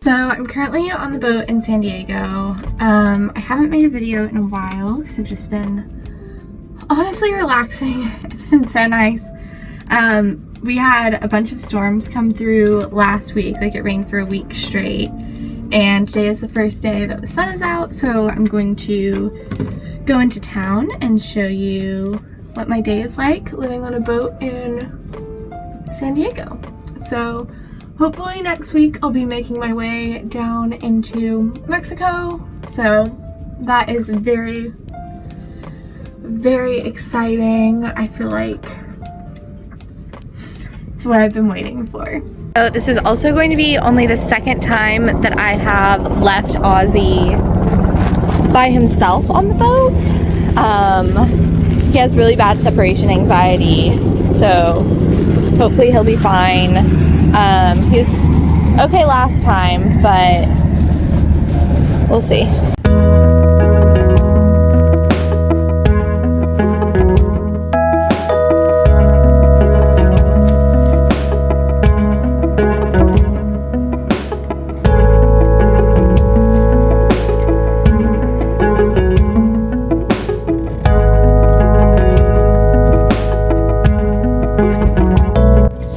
So I'm currently on the boat in San Diego. I haven't made a video in a while because I've just been honestly relaxing. It's been so nice. We had a bunch of storms come through last week. Like, it rained for a week straight, and today is the first day that the sun is out, so I'm going to go into town and show you what my day is like living on a boat in San Diego. So hopefully next week I'll be making my way down into Mexico. So that is very, very exciting. I feel like it's what I've been waiting for. So this is also going to be only the second time that I have left Ozzy by himself on the boat. He has really bad separation anxiety, so hopefully he'll be fine. He was okay last time, but we'll see.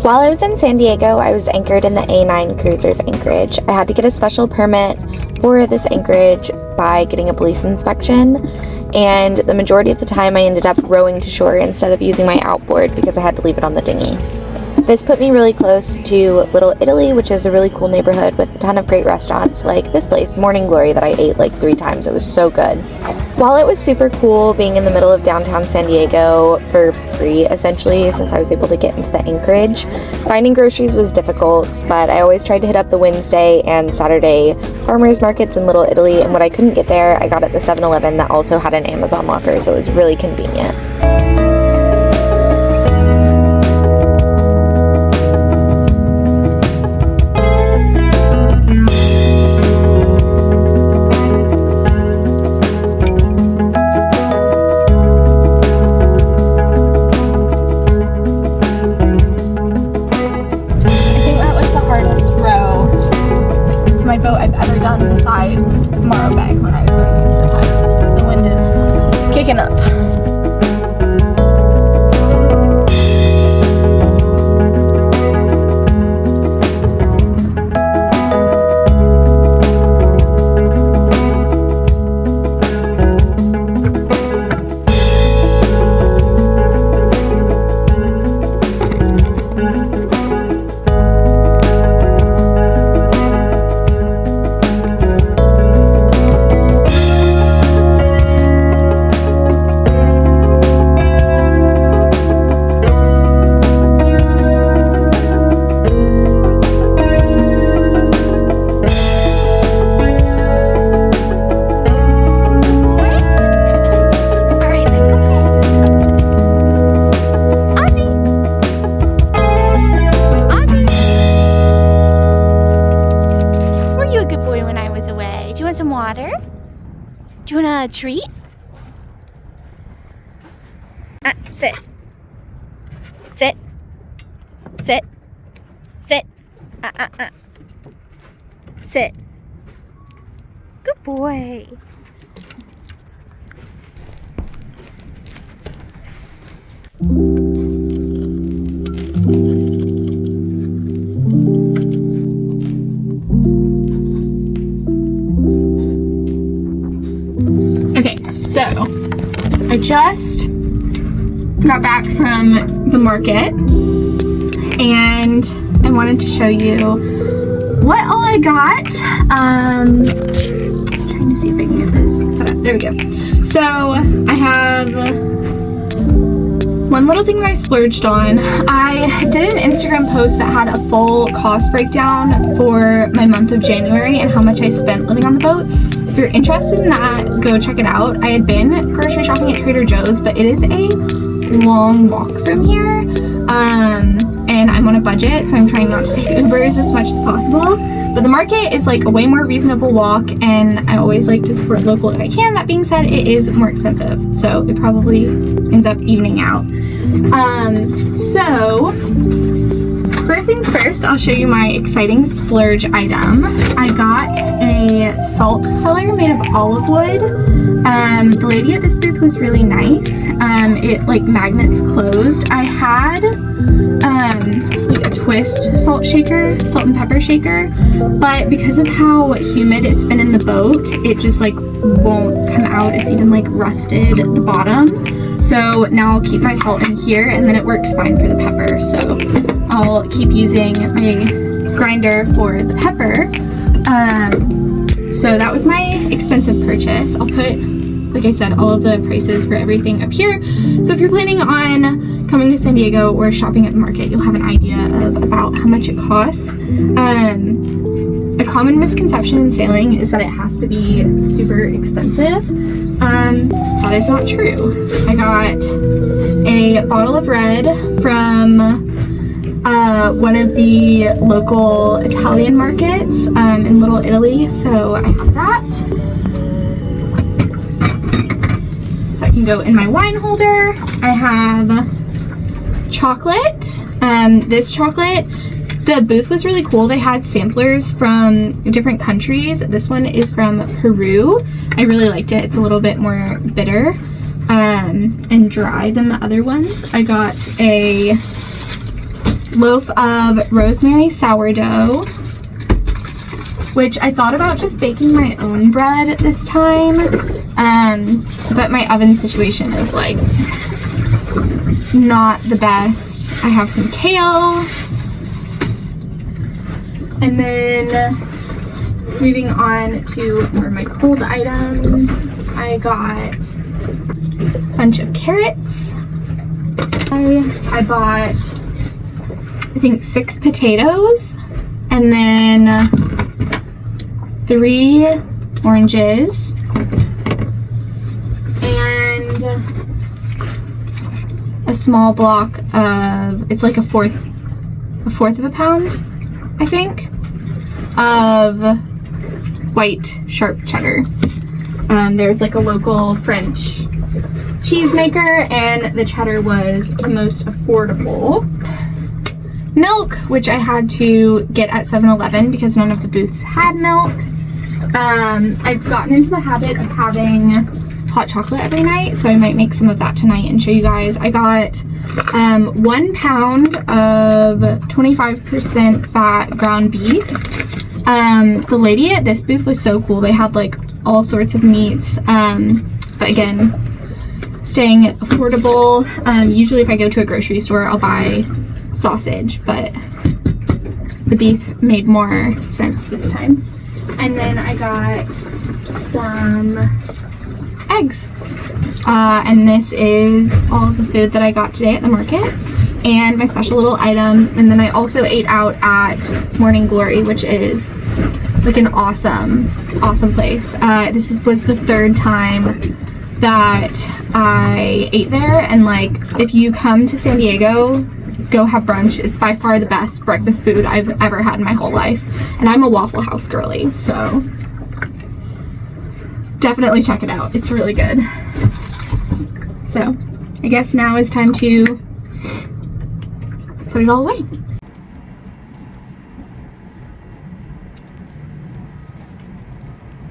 While I was in San Diego, I was anchored in the A9 cruiser's Anchorage. I had to get a special permit for this anchorage by getting a police inspection, and the majority of the time I ended up rowing to shore instead of using my outboard because I had to leave it on the dinghy. This put me really close to Little Italy, which is a really cool neighborhood with a ton of great restaurants like this place, Morning Glory, that I ate like 3 times. It was so good. While it was super cool being in the middle of downtown San Diego for free, essentially, since I was able to get into the Anchorage, finding groceries was difficult, but I always tried to hit up the Wednesday and Saturday farmers markets in Little Italy, and when I couldn't get there, I got at the 7-Eleven that also had an Amazon locker, so it was really convenient. Do you want a treat? Sit. Sit. Sit. Sit. Sit. Good boy. Okay, so I just got back from the market and I wanted to show you what all I got. I'm trying to see if I can get this set up. There we go. So I have one little thing that I splurged on. I did an Instagram post that had a full cost breakdown for my month of January and how much I spent living on the boat. If you're interested in that, go check it out. I had been grocery shopping at Trader Joe's, but it is a long walk from here, and I'm on a budget, so I'm trying not to take Ubers as much as possible. But the market is like a way more reasonable walk, and I always like to support local if I can. That being said, it is more expensive, so it probably ends up evening out. So First things first, I'll show you my exciting splurge item. I got a salt cellar made of olive wood. The lady at this booth was really nice. It like magnets closed. I had like a twist salt and pepper shaker, but because of how humid it's been in the boat, it just like won't come out. It's even like rusted the bottom. So now I'll keep my salt in here, and then it works fine for the pepper. So I'll keep using my grinder for the pepper. So that was my expensive purchase. I'll put, like I said, all of the prices for everything up here. So if you're planning on coming to San Diego or shopping at the market, you'll have an idea of about how much it costs. A common misconception in sailing is that it has to be super expensive. That is not true. I got a bottle of red from one of the local Italian markets in Little Italy, so I have that. So I can go in my wine holder. I have chocolate. This chocolate, the booth was really cool. They had samplers from different countries. This one is from Peru. I really liked it. It's a little bit more bitter and dry than the other ones. I got a loaf of rosemary sourdough, which I thought about just baking my own bread this time, but my oven situation is like not the best. I have some kale, and then moving on to more of my cold items, I got a bunch of carrots. I bought, I think, 6 potatoes, and then 3 oranges, and a small block of, it's like a fourth of a pound, I think, of white sharp cheddar. There's like a local French cheese maker, and the cheddar was the most affordable. Milk, which I had to get at 7-Eleven because none of the booths had milk. I've gotten into the habit of having hot chocolate every night, so I might make some of that tonight and show you guys. I got 1 pound of 25% fat ground beef. The lady at this booth was so cool. They had like all sorts of meats, but again, staying affordable. Usually if I go to a grocery store, I'll buy sausage, but the beef made more sense this time. And then I got some eggs, and this is all of the food that I got today at the market and my special little item. And then I also ate out at Morning Glory, which is like an awesome place. This was the 3rd time that I ate there, and like if you come to San Diego, go have brunch. It's by far the best breakfast food I've ever had in my whole life, and I'm a Waffle House girly, so definitely check it out. It's really good. So I guess now is time to put it all away.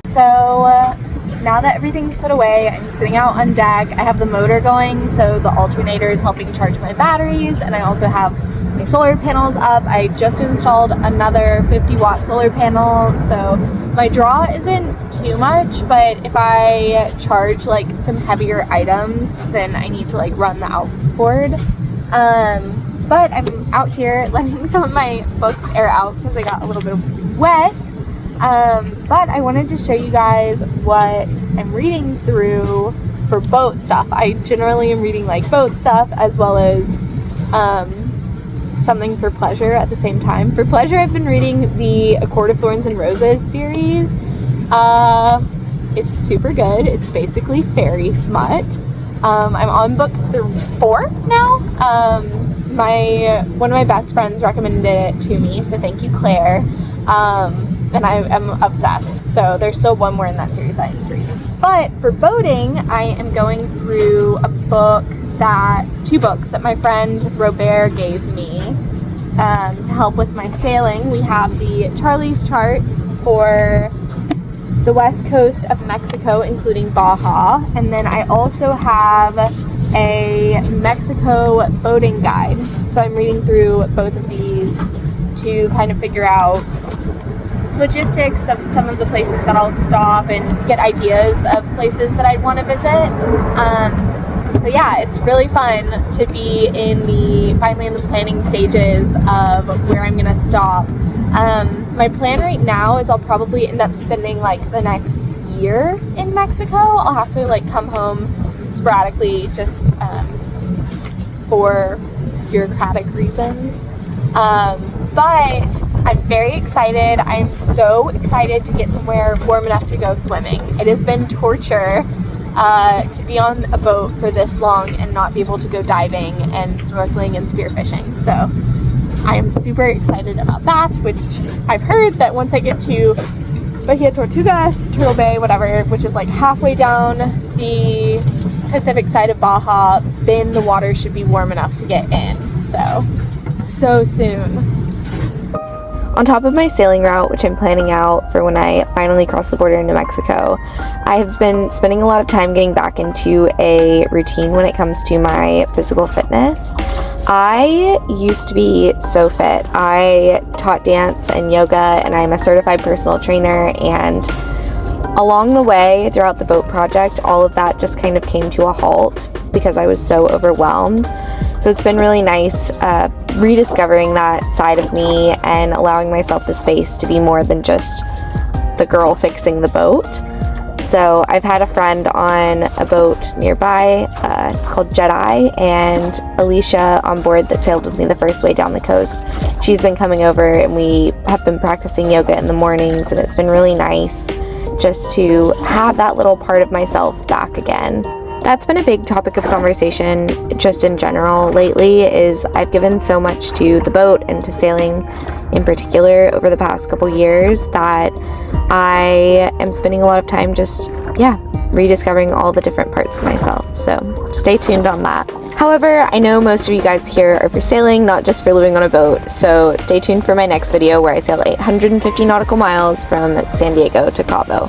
So now that everything's put away, I'm sitting out on deck. I have the motor going, so the alternator is helping charge my batteries, and I also have my solar panels up. I just installed another 50-watt solar panel, so my draw isn't too much, but if I charge like some heavier items, then I need to like run the outboard. But I'm out here letting some of my books air out because I got a little bit wet. But I wanted to show you guys what I'm reading through for boat stuff. I generally am reading like boat stuff as well as something for pleasure at the same time. For pleasure, I've been reading the A Court of Thorns and Roses series. It's super good. It's basically fairy smut. I'm on book 4 now. One of my best friends recommended it to me, so thank you, Claire. And I am obsessed. So there's still one more in that series that I'm reading. But for boating, I am going through 2 books that my friend Robert gave me. to help with my sailing. We have the Charlie's charts for the west coast of Mexico, including Baja, and then I also have a Mexico boating guide. So I'm reading through both of these to kind of figure out logistics of some of the places that I'll stop and get ideas of places that I'd want to visit. So yeah, it's really fun to be finally in the planning stages of where I'm gonna stop. My plan right now is I'll probably end up spending like the next year in Mexico. I'll have to like come home sporadically just for bureaucratic reasons. But I'm very excited. I'm so excited to get somewhere warm enough to go swimming. It has been torture to be on a boat for this long and not be able to go diving and snorkeling and spearfishing. So I am super excited about that, which I've heard that once I get to Bahia Tortugas, Turtle Bay, whatever, which is like halfway down the Pacific side of Baja, then the water should be warm enough to get in. So soon. On top of my sailing route, which I'm planning out for when I finally cross the border into Mexico, I have been spending a lot of time getting back into a routine when it comes to my physical fitness. I used to be so fit. I taught dance and yoga, and I'm a certified personal trainer, and along the way throughout the boat project, all of that just kind of came to a halt because I was so overwhelmed. So it's been really nice rediscovering that side of me and allowing myself the space to be more than just the girl fixing the boat. So I've had a friend on a boat nearby called Jedi, and Alicia on board that sailed with me the first way down the coast. She's been coming over and we have been practicing yoga in the mornings, and it's been really nice just to have that little part of myself back again. That's been a big topic of conversation just in general lately, is I've given so much to the boat and to sailing in particular over the past couple years that I am spending a lot of time just, rediscovering all the different parts of myself. So stay tuned on that. However, I know most of you guys here are for sailing, not just for living on a boat, so stay tuned for my next video where I sail 850 nautical miles from San Diego to Cabo.